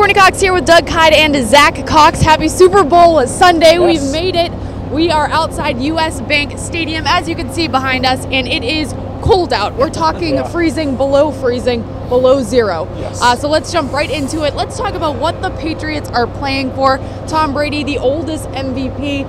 Courtney Cox here with Doug Kyde and Zach Cox. Happy Super Bowl Sunday. Yes. We've made it. We are outside US Bank Stadium, as you can see behind us, and it is cold out. We're talking freezing, below zero. Yes. So let's jump right into it. Let's talk about what the Patriots are playing for. Tom Brady, the oldest MVP,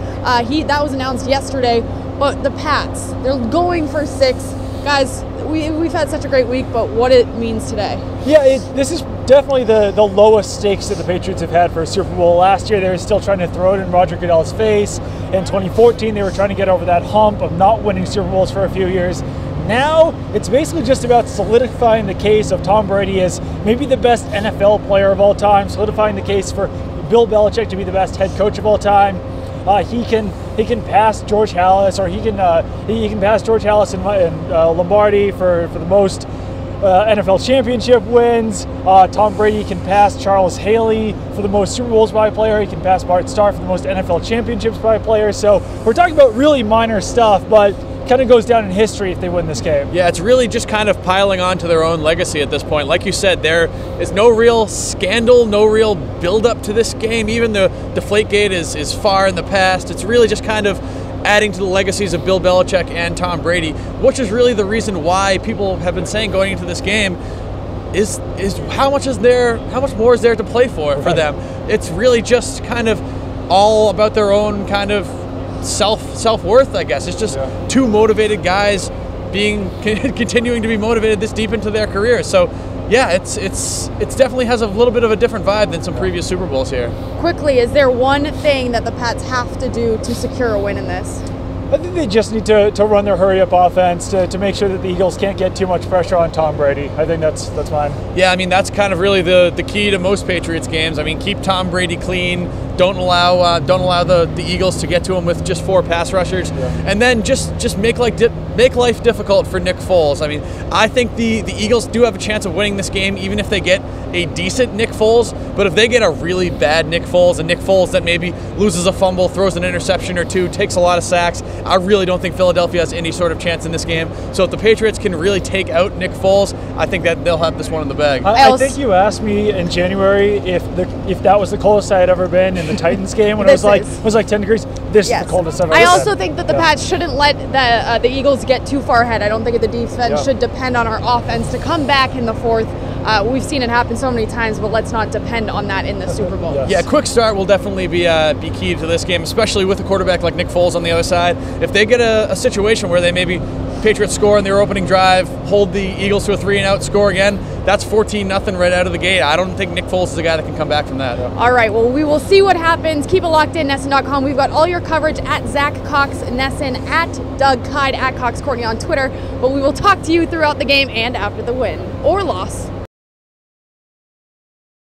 that was announced yesterday. But the Pats, they're going for 6. Guys, we've had such a great week, but what it means today. Yeah, this is definitely the lowest stakes that the Patriots have had for a Super Bowl. Last year, they were still trying to throw it in Roger Goodell's face. In 2014, they were trying to get over that hump of not winning Super Bowls for a few years. Now, it's basically just about solidifying the case of Tom Brady as maybe the best NFL player of all time, solidifying the case for Bill Belichick to be the best head coach of all time. He can pass George Halas, or he can pass George Halas and Lombardi for the most NFL championship wins. Tom Brady can pass Charles Haley for the most Super Bowls by a player. He can pass Bart Starr for the most NFL championships by a player. So we're talking about really minor stuff, but kind of goes down in history if they win this game. Yeah, it's really just kind of piling on to their own legacy at this point. Like you said, there is no real scandal, no real build-up to this game. Even the Deflategate is far in the past. It's really just kind of adding to the legacies of Bill Belichick and Tom Brady, which is really the reason why people have been saying going into this game is how much more is there to play for them. It's really just kind of all about their own kind of self-worth, I guess. It's just two motivated guys continuing to be motivated this deep into their career. So yeah, it's definitely has a little bit of a different vibe than some previous Super Bowls here. Quickly, is there one thing that the Pats have to do to secure a win in this? I think they just need to run their hurry-up offense to make sure that the Eagles can't get too much pressure on Tom Brady. I think that's mine. Yeah, I mean, that's kind of really the key to most Patriots games. I mean, keep Tom Brady clean. Don't allow the Eagles to get to him with just 4 pass rushers, and then just make life difficult for Nick Foles. I mean, I think the Eagles do have a chance of winning this game, even if they get a decent Nick Foles. But if they get a really bad Nick Foles, a Nick Foles that maybe loses a fumble, throws an interception or 2, takes a lot of sacks, I really don't think Philadelphia has any sort of chance in this game. So if the Patriots can really take out Nick Foles, I think that they'll have this one in the bag. I think you asked me in January if that was the coldest I had ever been in the Titans game when it was like 10 degrees. This is the coldest I've ever been. I also think that the Pats shouldn't let the Eagles get too far ahead. I don't think the defense should depend on our offense to come back in the fourth. We've seen it happen so many times, but let's not depend on that in the Super Bowl. Yeah, quick start will definitely be key to this game, especially with a quarterback like Nick Foles on the other side. If they get a situation where they maybe Patriots score in their opening drive, hold the Eagles to a 3-and-out, score again, that's 14-0 right out of the gate. I don't think Nick Foles is the guy that can come back from that. All right, well, we will see what happens. Keep it locked in, NESN.com. We've got all your coverage at Zach Cox NESN, at Doug Kyde, at Cox Courtney on Twitter. But we will talk to you throughout the game and after the win or loss.